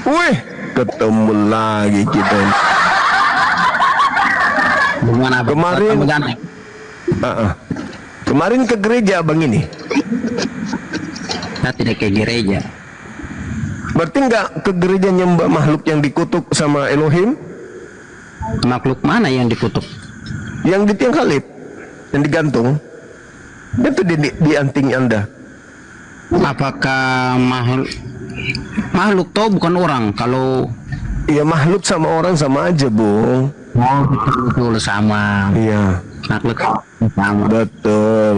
Wih, ketemu lagi kita. Gimana Bang? Kemarin, Ganteng. kemarin ke gereja abang ini. Saya tidak ke gereja. Berarti nggak ke gereja nyembah makhluk yang dikutuk sama Elohim? Makhluk mana yang dikutuk? Yang di tiang salib, yang digantung. Itu di anting Anda. Apakah makhluk toh bukan orang? Kalau Iya, makhluk sama orang sama aja, Bung. betul sama. Iya, Makhluk sama. betul.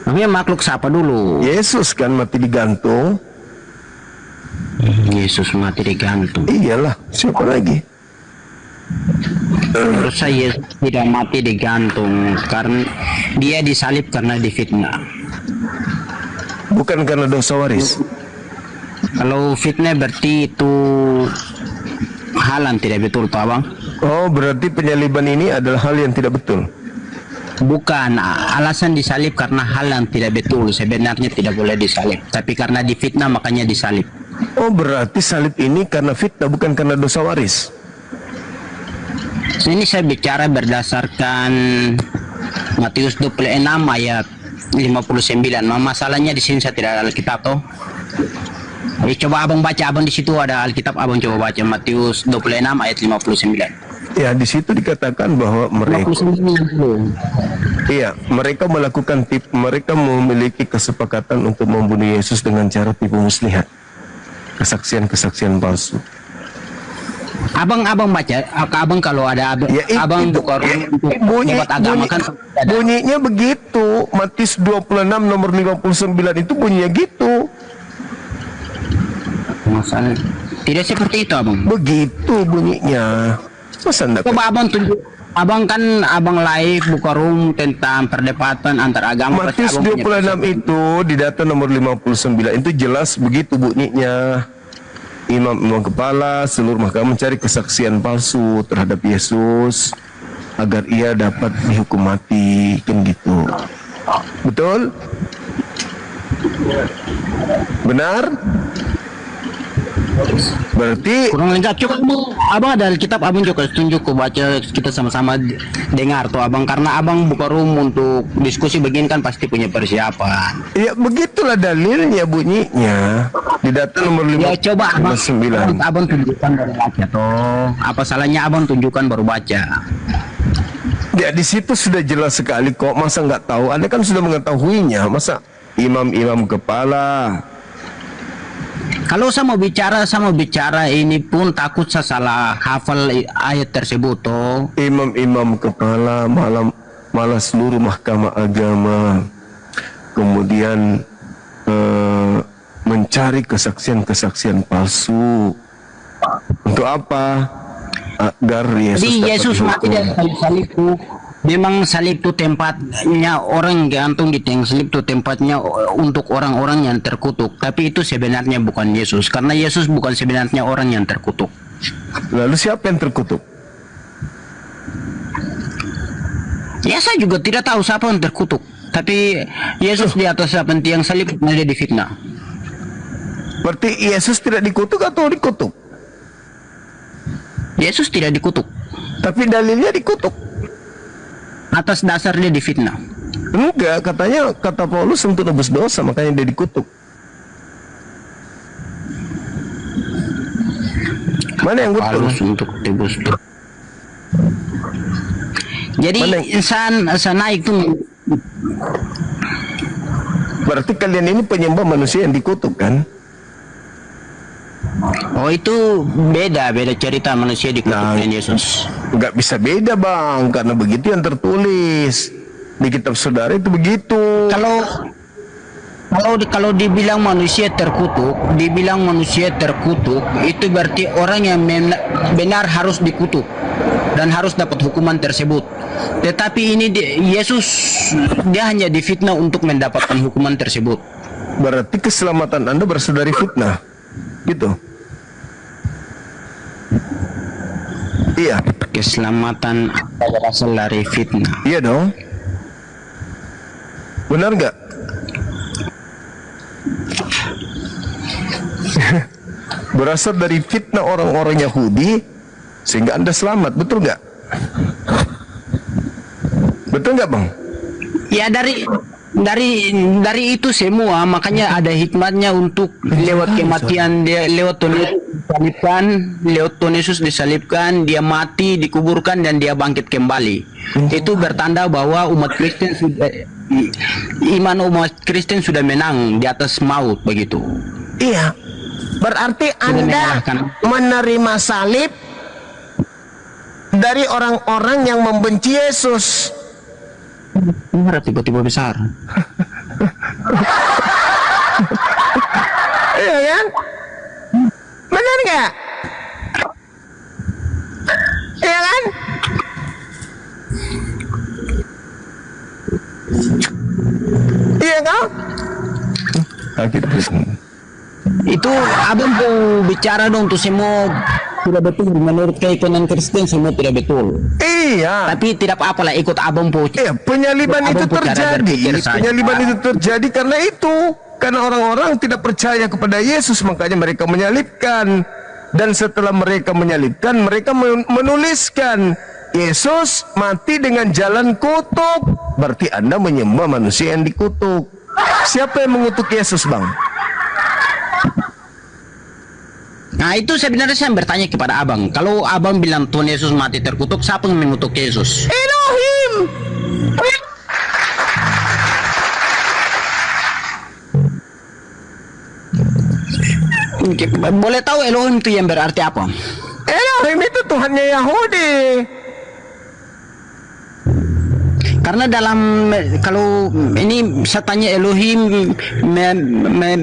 Namanya makhluk siapa dulu? Yesus kan mati digantung. Yesus mati digantung. Iyalah, siapa lagi? Menurut saya Yesus tidak mati digantung karena dia disalib karena difitnah. Bukan karena dosa waris. Kalau fitnah berarti itu hal yang tidak betul, toh Bang? Oh, berarti penyaliban ini adalah hal yang tidak betul. Bukan, alasan disalib karena hal yang tidak betul. Sebenarnya tidak boleh disalib, tapi karena difitnah makanya disalib. Oh, berarti salib ini karena fitnah, bukan karena dosa waris. Ini saya bicara berdasarkan Matius 26 ayat 59. Masalahnya di sini saya tidak ada Alkitab toh. Jadi coba abang baca, abang di situ ada Alkitab, abang coba baca Matius 26 ayat 59. Ya, di situ dikatakan bahwa mereka, 59. iya, mereka melakukan mereka memiliki kesepakatan untuk membunuh Yesus dengan cara tipu muslihat, kesaksian palsu. Abang baca, abang kalau ada Ya, abang buka agama kan bunyinya begitu. Matius 26 nomor 59 itu bunyinya gitu. masalah tidak seperti itu abang. Begitu bunyinya. Masa enggak? Coba abang tunjuk, abang kan abang live buka room tentang perdebatan antar agama. Matius 26 itu di data nomor 59 itu jelas begitu bunyinya. Imam kepala seluruh mahkamah mencari kesaksian palsu terhadap Yesus agar ia dapat dihukum mati, kan gitu. Betul? Benar? Berarti Kurang lengkap. Coba abang ada Alkitab, abang juga tunjuk ke baca, kita sama-sama dengar tuh abang, karena abang buka room untuk diskusi begini kan pasti punya persiapan. ya begitulah dalilnya bunyinya di data nomor Ya coba abang 59. tunjukkan baru baca toh. Apa salahnya abang tunjukkan baru baca? Ya di situ sudah jelas sekali kok. Masa nggak tahu? Anda kan sudah mengetahuinya. Masa imam-imam kepala? Kalau saya mau bicara ini pun takut saya salah hafal ayat tersebut toh. Imam-imam kepala malah seluruh mahkamah agama kemudian mencari kesaksian palsu. Untuk apa? Agar Jadi Yesus mati dari kayu salib itu. Memang salib itu tempatnya orang gantung di tiang salib itu tempatnya untuk orang-orang yang terkutuk. Tapi itu sebenarnya bukan Yesus, karena Yesus bukan sebenarnya orang yang terkutuk. Lalu siapa yang terkutuk? Ya saya juga tidak tahu siapa yang terkutuk. Tapi Yesus di atas tiang salib ada difitnah. Berarti Yesus tidak dikutuk atau dikutuk? Yesus tidak dikutuk. Tapi dalilnya dikutuk. Atas dasar dia difitnah. Enggak, katanya kata Paulus untuk nebus dosa makanya dia dikutuk. Mana yang betul? Paulus untuk tebus. Jadi insan naik tuh. Berarti kalian ini penyembah manusia yang dikutuk kan? Oh itu beda cerita manusia dikutuk dengan Yesus. Nggak bisa beda bang, karena begitu yang tertulis di kitab saudara itu begitu. Kalau dibilang manusia terkutuk, itu berarti orang yang benar harus dikutuk dan harus dapat hukuman tersebut. Tetapi ini Yesus dia hanya difitnah untuk mendapatkan hukuman tersebut. Berarti keselamatan Anda berasal dari fitnah, gitu. Iya. Keselamatan berasal dari fitnah. Iya dong. Benar nggak? berasal dari fitnah orang-orang Yahudi sehingga Anda selamat, betul nggak? Betul nggak, Bang? Ya dari itu semua, makanya ada hikmatnya untuk lewat kematian dia, lewat Tuhan Yesus disalibkan, dia mati, dikuburkan, dan dia bangkit kembali. Itu bertanda bahwa iman umat Kristen sudah menang di atas maut, begitu. Iya. Berarti Anda menyalahkan. menerima salib dari orang-orang yang membenci Yesus. Marah tiba-tiba besar. Iya kan? Benar nggak? Iya kan? Iya kan? Sakit. Itu abang mau bicara dong tuh semua tidak betul menurut keyakinan Kristen, semua tidak betul. Iya. Tapi tidak apa-apa lah, ikut abang po. Iya, penyaliban itu Abang po cara berpikir terjadi. saja. Penyaliban itu terjadi karena itu. Karena orang-orang tidak percaya kepada Yesus, makanya mereka menyalibkan. Dan setelah mereka menyalibkan, mereka menuliskan Yesus mati dengan jalan kutuk. Berarti Anda menyembah manusia yang dikutuk. Siapa yang mengutuk Yesus, Bang? Nah itu sebenarnya saya bertanya kepada abang, kalau abang bilang Tuhan Yesus mati terkutuk, siapa yang mengutuk Yesus? Elohim. Boleh tahu Elohim itu yang berarti apa? Elohim itu Tuhannya Yahudi. Karena kalau ini saya tanya Elohim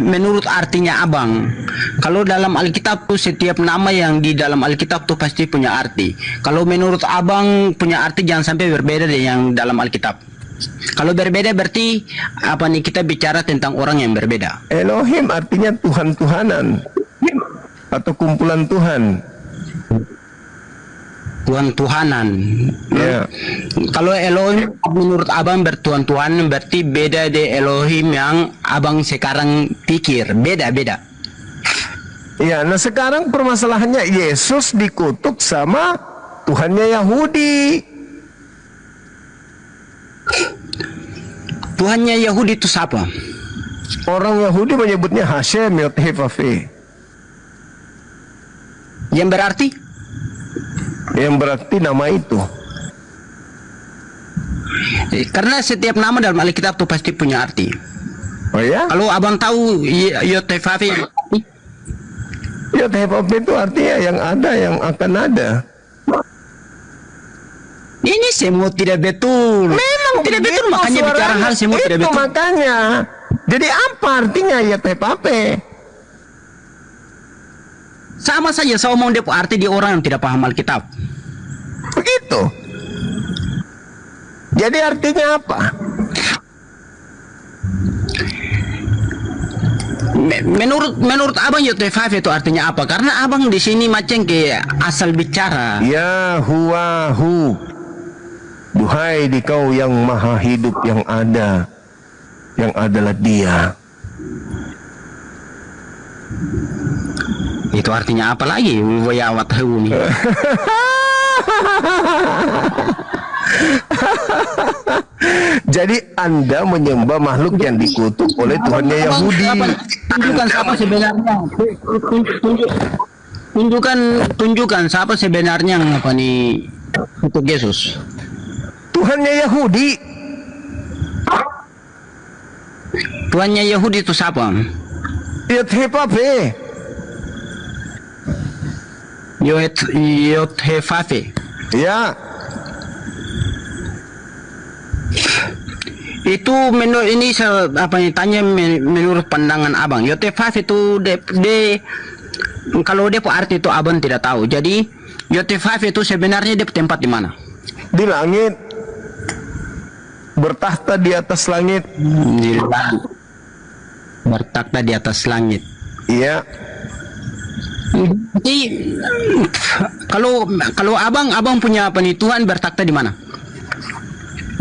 menurut artinya abang. Kalau dalam Alkitab tuh setiap nama yang di dalam Alkitab tuh pasti punya arti. Kalau menurut abang punya arti, jangan sampai berbeda dengan yang dalam Alkitab. Kalau berbeda berarti apa nih, kita bicara tentang orang yang berbeda. Elohim artinya Tuhan-Tuhanan atau kumpulan Tuhan. Tuhan-Tuhanan. Ya. Kalau Elohim menurut abang bertuhan-tuhan, berarti beda deh Elohim yang abang sekarang pikir. Beda-beda. Ya, nah sekarang permasalahannya Yesus dikutuk sama Tuhannya Yahudi. Tuhannya Yahudi itu siapa? Orang Yahudi menyebutnya Hashem Yot-Heh-Vaveh. Yang berarti? Yang berarti nama itu. Karena setiap nama dalam Alkitab itu pasti punya arti. Oh ya? Kalau abang tahu Yot-Heh-Vaveh, Yot-Heh-Vaveh itu artinya yang ada, yang akan ada. ini semua tidak betul. Memang tidak betul, begitu makanya bicara suaranya. hal semua tidak Itu betul. makanya. Jadi apa artinya Yot-Heh-Vaveh? Sama saja saya omong dia arti di orang yang tidak paham Alkitab. Begitu. Jadi artinya apa? Menurut abang Yot-Heh-Vaveh itu artinya apa? Karena abang di sini macam kayak asal bicara. Ya huwahu. Duhai di kau yang maha hidup yang ada. Yang adalah dia. Itu artinya apa lagi? Wayawat ini. Jadi Anda menyembah makhluk yang dikutuk oleh Tuhannya Yahudi. Tunjukkan siapa sebenarnya. Tunjukkan siapa sebenarnya apa nih untuk Yesus. Tuhannya Yahudi. Tuhannya Yahudi itu siapa? Yot-Heh-Vaveh. Yot-Heh-Vaveh. Ya. Itu menurut ini apa nih tanya menurut pandangan abang. Yot-Heh-Vaveh itu kalau dia arti itu abang tidak tahu. Jadi Yot-Heh-Vaveh itu sebenarnya dia tempat di mana? Di langit. Bertahta di atas langit. Di langit. Bertakhta di atas langit. Iya. Jadi kalau abang punya apa nih, Tuhan bertakhta di mana?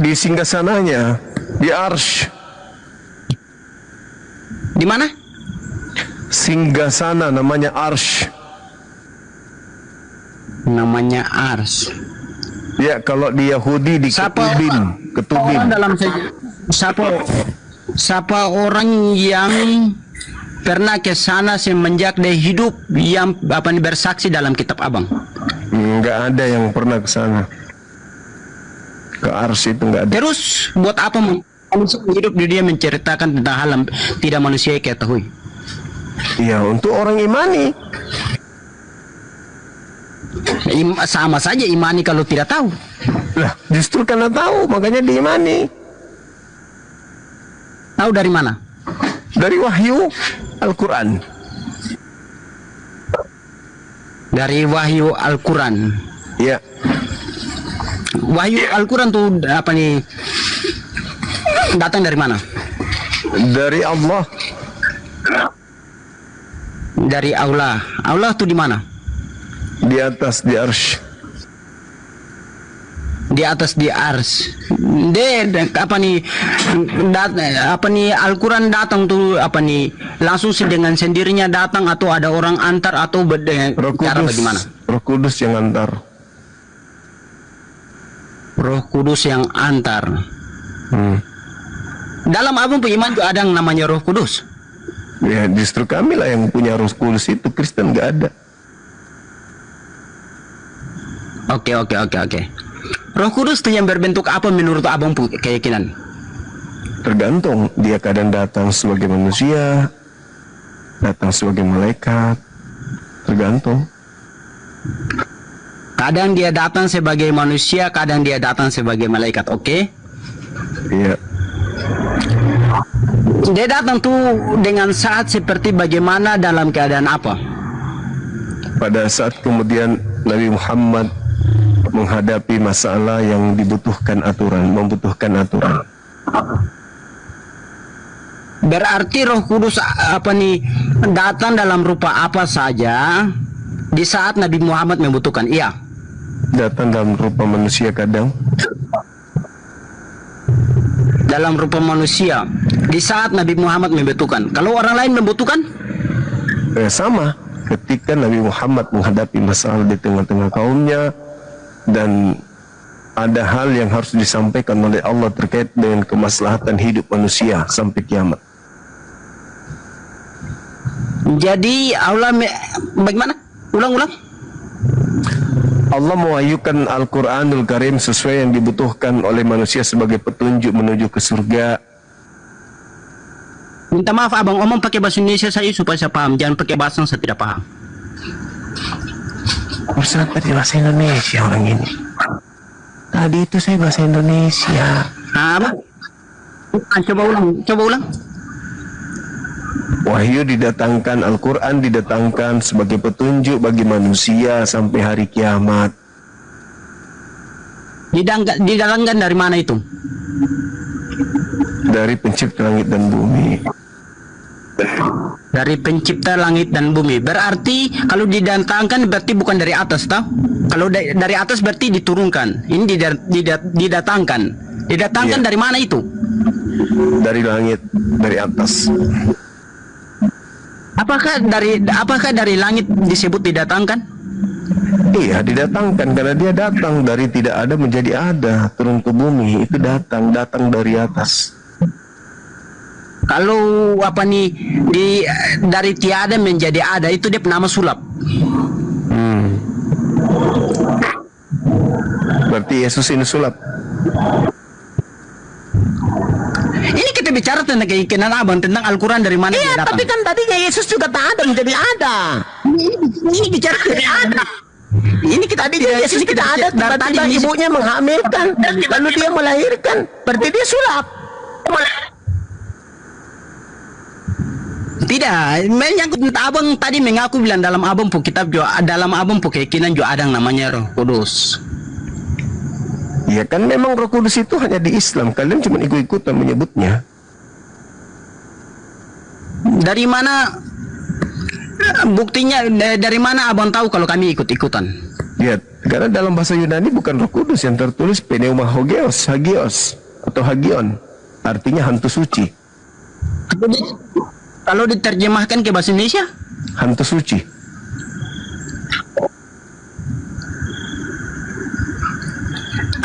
Di singgasananya, di Arsy. Di mana? singgasana namanya Arsh. Namanya Ars. Ya, kalau di Yahudi di Orang ketubin. dalam siapa orang yang pernah ke sana semenjak dia hidup yang bersaksi dalam kitab Abang? Nggak ada yang pernah ke sana. Ke Ars itu nggak ada. Terus buat apa manusia hidup di dia menceritakan tentang hal yang tidak manusia ketahui? Iya, untuk orang imani. Sama saja imani kalau tidak tahu. Lah, justru karena tahu makanya diimani. Tahu dari mana? Dari wahyu Al-Quran. Dari wahyu Al-Quran. Ya, Wahyu Al-Quran tuh apa nih? Datang dari mana? dari Allah. Dari Allah. Allah tuh di mana? Di atas, di Arsh. Di atas, di ars. Apa nih Al-Quran datang tuh apa nih langsung dengan sendirinya datang atau ada orang antar atau Roh cara Kudus. bagaimana? Roh Kudus yang antar. Roh Kudus yang antar. Hmm. Dalam Abang punya iman juga ada yang namanya Roh Kudus. Ya, justru kami lah yang punya Roh Kudus itu. Kristen nggak ada. Oke. Roh Kudus itu yang berbentuk apa menurut Abang keyakinan? Tergantung, dia kadang datang sebagai manusia, datang sebagai malaikat, tergantung. Kadang dia datang sebagai manusia, kadang dia datang sebagai malaikat. Oke? Iya. Dia datang tuh dengan saat seperti bagaimana dalam keadaan apa? Pada saat kemudian Nabi Muhammad menghadapi masalah yang membutuhkan aturan. Berarti Roh Kudus apa nih datang dalam rupa apa saja di saat Nabi Muhammad membutuhkan? Iya. Datang dalam rupa manusia kadang. Dalam rupa manusia di saat Nabi Muhammad membutuhkan. Kalau orang lain membutuhkan? Sama. Ketika Nabi Muhammad menghadapi masalah di tengah-tengah kaumnya dan ada hal yang harus disampaikan oleh Allah terkait dengan kemaslahatan hidup manusia sampai kiamat. Jadi Allah bagaimana? Ulang. Allah mewahyukan Al-Quranul Karim sesuai yang dibutuhkan oleh manusia sebagai petunjuk menuju ke surga. Minta maaf Abang, omong pakai bahasa Indonesia saya supaya saya paham. Jangan pakai bahasa yang saya tidak paham. Ustaz tadi bahasa Indonesia orang ini. Tadi itu saya bahasa Indonesia. Apa? Coba ulang. Wahyu didatangkan, Al-Quran didatangkan sebagai petunjuk bagi manusia sampai hari kiamat. Didatangkan dari mana itu? Dari pencipta langit dan bumi. Dari pencipta langit dan bumi. Berarti kalau didatangkan berarti bukan dari atas, toh? Kalau dari atas berarti diturunkan. Ini didatangkan. Didatangkan Iya. dari mana itu? Dari langit, dari atas. Apakah dari langit disebut didatangkan? Iya, didatangkan karena dia datang dari tidak ada menjadi ada, turun ke bumi, itu datang dari atas. Kalau apa nih dari tiada menjadi ada itu dia nama sulap. Berarti Yesus ini sulap. Ini kita bicara tentang keyakinan Abang tentang Al-Quran dari mana dia Iya, datang. tapi kan tadinya Yesus juga tak ada menjadi ada. Ini bicara dari ada. Ini kita Tadinya Yesus tidak ada, tiba-tiba ibunya menghamilkan, lalu dia melahirkan. Berarti dia sulap. Tidak, menyangkut Abang tadi mengaku bilang dalam Abang pu kitab juga dalam Abang pu keyakinan juga ada yang namanya Roh Kudus. Ya kan memang Roh Kudus itu hanya di Islam, kalian cuma ikut-ikutan menyebutnya. Dari mana buktinya? Dari mana Abang tahu kalau kami ikut-ikutan? Lihat, karena dalam bahasa Yunani bukan Roh Kudus yang tertulis hagios atau hagion, artinya hantu suci. Kalau diterjemahkan ke bahasa Indonesia? Hantu suci.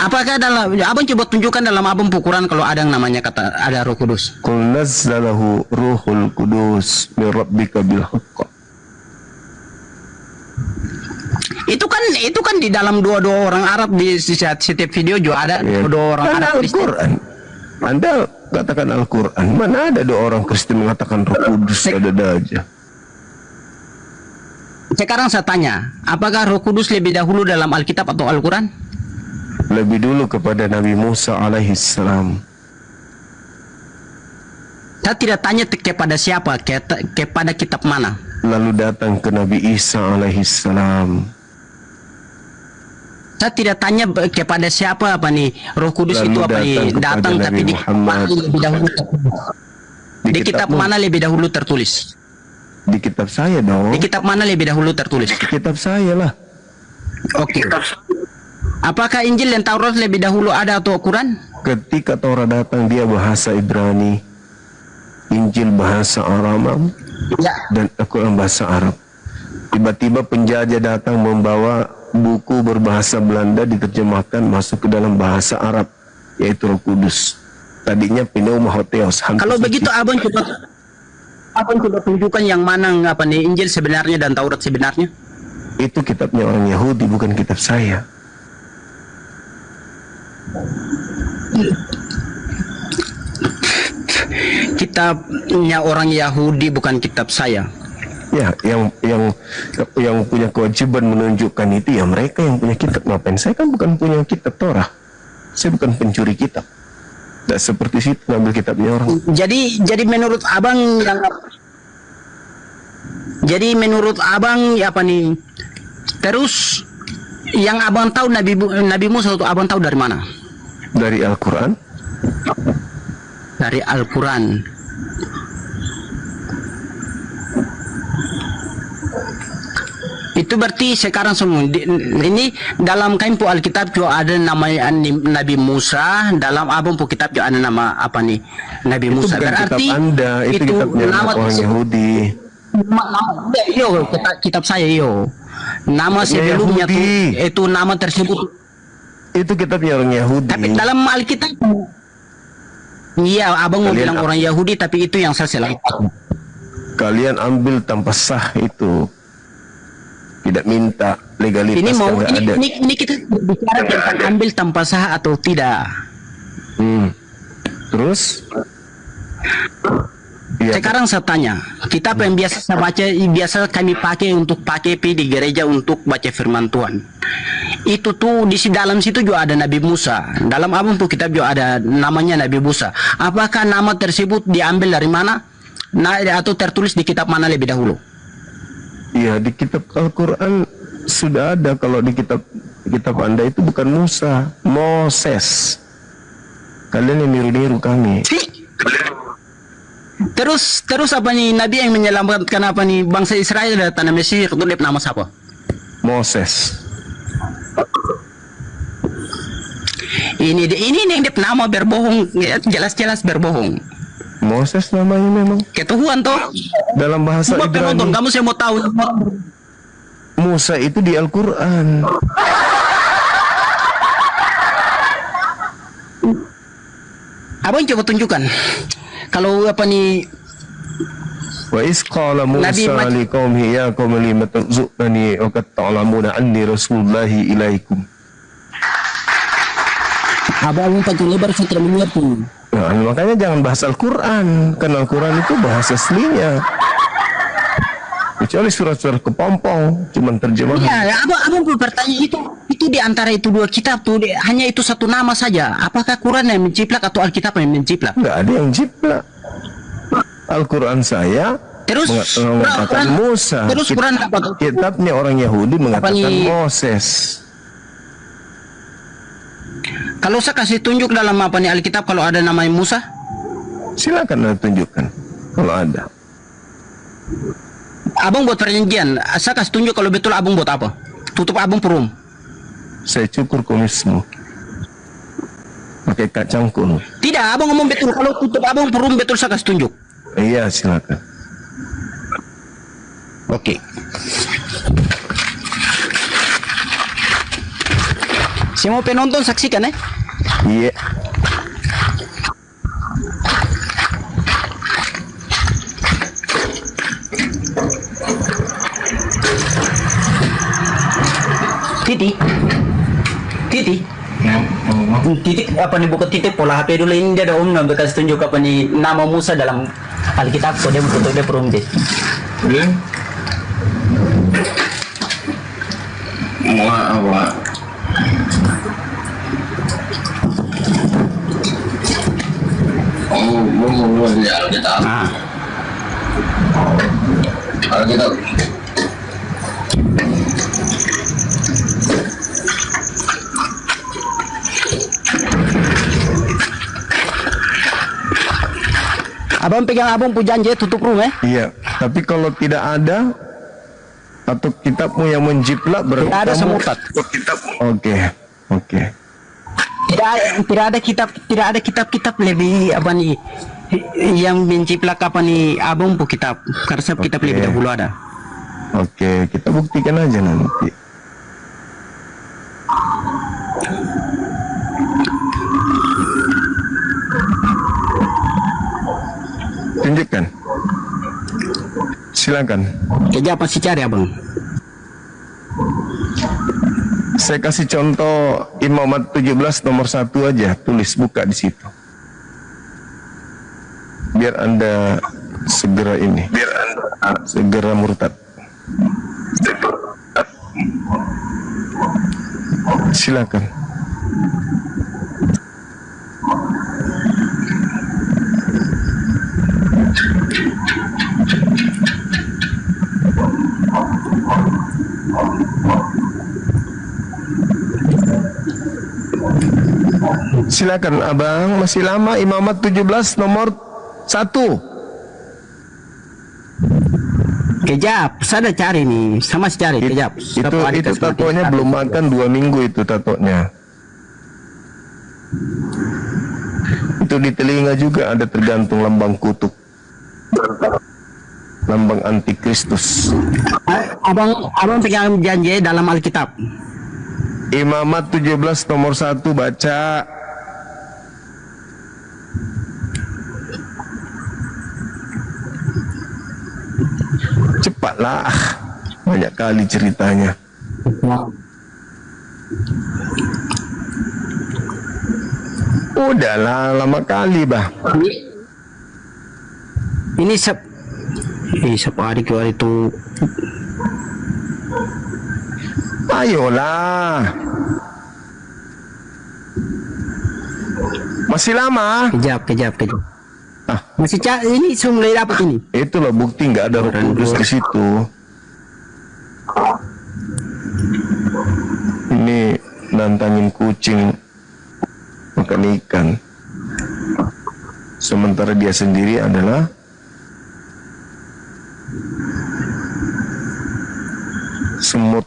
Apakah dalam abang coba tunjukkan dalam abang Quran kalau ada yang namanya kata ada Roh Kudus? Qul nazzalahu ruhul kudus min rabbika bil haqq. Itu kan di dalam dua orang Arab di setiap video juga ada Ya. dua orang Kan Arab Kristen. Al-Quran. Anda katakan Al-Quran. Mana ada dua orang Kristen mengatakan Roh Kudus, ada aja. Sekarang saya tanya, apakah Roh Kudus lebih dahulu dalam Alkitab atau Al-Quran? Lebih dulu kepada Nabi Musa alaihissalam. Saya tidak tanya kepada siapa, kepada kitab mana. Lalu datang ke Nabi Isa alaihissalam. Saya tidak tanya kepada siapa apa nih Roh Kudus Lalu itu apa nih datang kepada datang, Nabi tapi di kitab Muhammad. mana lebih dahulu tertulis? Di kitab mana lebih dahulu tertulis? Di kitab saya dong. Di kitab mana lebih dahulu tertulis? Di kitab saya lah. Oke. Apakah Injil dan Taurat lebih dahulu ada atau Quran? Ketika Taurat datang dia bahasa Ibrani, Injil bahasa Aram, Ya. dan Al-Quran bahasa Arab. Tiba-tiba penjajah datang membawa buku berbahasa Belanda diterjemahkan masuk ke dalam bahasa Arab, yaitu Roh Kudus. Tadinya Pneuma Hotheos. Kalau begitu abang coba tunjukkan yang mana apa nih Injil sebenarnya dan Taurat sebenarnya. Itu kitabnya orang Yahudi, bukan kitab saya. Kitabnya orang Yahudi bukan kitab saya. Ya, yang punya kewajiban menunjukkan itu ya mereka yang punya kitab. Ngapain? Saya kan bukan punya kitab Torah. Saya bukan pencuri kitab. Tidak seperti situ ngambil kitabnya orang. Jadi menurut abang ya apa nih? Terus yang abang tahu Nabi Musa itu abang tahu dari mana? Dari Al-Quran. Dari Al-Quran. Itu berarti sekarang semua ini dalam kaimpu Alkitab juga ada nama Nabi Musa, dalam abang pu kitab juga ada nama apa nih Nabi Itu Musa. bukan Berarti kitab Anda, itu kitabnya orang Yahudi. Kitab saya nama Kitabnya sebelumnya tuh Yahudi. itu nama tersebut. Itu kitabnya orang Yahudi. Tapi dalam Alkitab iya abang mau Kalian bilang orang Yahudi tapi itu yang saya salah. Kalian ambil tanpa sah itu. Tidak minta legalitas Ini mau yang nggak ada. ini kita bicara tentang ambil tanpa sah atau tidak. Terus? Ya, Sekarang saya tanya, kitab yang biasa saya baca, biasa kami pakai untuk pakai di gereja untuk baca firman Tuhan. Itu tuh di dalam situ juga ada Nabi Musa. Dalam abang tuh kitab juga ada namanya Nabi Musa. Apakah nama tersebut diambil dari mana? Nah, atau tertulis di kitab mana lebih dahulu? iya, di kitab Al-Quran sudah ada. Kalau di kitab Anda itu bukan Musa, Moses. Kalian yang niru-niru kami. Terus apa nih Nabi yang menyelamatkan apa nih bangsa Israel dari tanah Mesir itu dia nama siapa? Moses. Ini yang dia nama berbohong, jelas-jelas berbohong. Moses namanya memang. Ketuhuan toh. Dalam bahasa Coba penonton, Ibrani. kamu saya mau tahu. Musa itu di Al-Quran. Abang coba tunjukkan. Kalau apa nih Wa is qala Nabi Musa Mat- liqaumihi ya qaumi lima tu'zunani wa qad ta'lamuna anni rasulullahi ilaikum. abang pakai lebar saya tidak mengerti. Nah, makanya jangan bahas Al-Quran. Karena Al-Quran itu bahasa aslinya. Kecuali surat-surat kepompong, cuman terjemahan. Iya, abang perlu bertanya itu di antara itu dua kitab tuh hanya itu satu nama saja. Apakah Quran yang menciplak atau Alkitab yang menciplak? Nggak ada yang jiplak. Al-Quran saya Terus mengatakan Quran- Musa. terus Quran apa? Kitabnya orang Yahudi mengatakan nih? Moses. Kalau saya kasih tunjuk dalam apa nih Alkitab kalau ada nama Musa? Silakan Anda tunjukkan kalau ada. Abang buat perjanjian, saya kasih tunjuk kalau betul abang buat apa? Tutup abang perum. Saya cukur kumismu pakai kacang kuno. Tidak, abang ngomong betul. Kalau tutup abang perum betul saya kasih tunjuk. Iya, silakan. Oke. Semua penonton saksikan ya. Iya. Titik. Titik apa nih, buka titik pola HP dulu ini, dia ada om nggak kasih tunjuk apa nih nama Musa dalam Alkitab, kok dia foto dia perum deh. Awak. Oh, ya Alkitab. Ah, Alkitab. abang pegang abang pu janji tutup rumah. Iya, tapi kalau tidak ada atau kitabmu yang menjiplak berarti Tidak ada kamu- semutat. Oke. Tidak ada kitab lebih apa nih yang menciplak apa nih abang pu kitab. Karena setiap kitab Oke. lebih dahulu ada. Oke, kita buktikan aja nanti. Tunjukkan. Silakan. Kerja apa sih cari abang? Saya kasih contoh Imamat 17 nomor 1 aja, tulis buka di situ. Biar Anda segera ini. Segera murtad. Silakan. Silakan abang, masih lama. Imamat 17 nomor 1. Kejap, saya ada cari nih, sama si cari kejap. Itu tatonya belum makan 2 minggu itu tatonya. Itu di telinga juga ada tergantung lambang kutub, lambang antikristus. Abang pegang janji dalam Alkitab. Imamat 17 nomor 1 baca. Cepatlah, banyak kali ceritanya. Udahlah, lama kali bah. Ini siapa hari ke hari itu? Ayolah. Masih lama. Kejap. Ah, Masih ini saya mulai dapat ini. itulah bukti nggak ada Roh Kudus di situ. Ini nantangin kucing makan ikan. Sementara dia sendiri adalah semut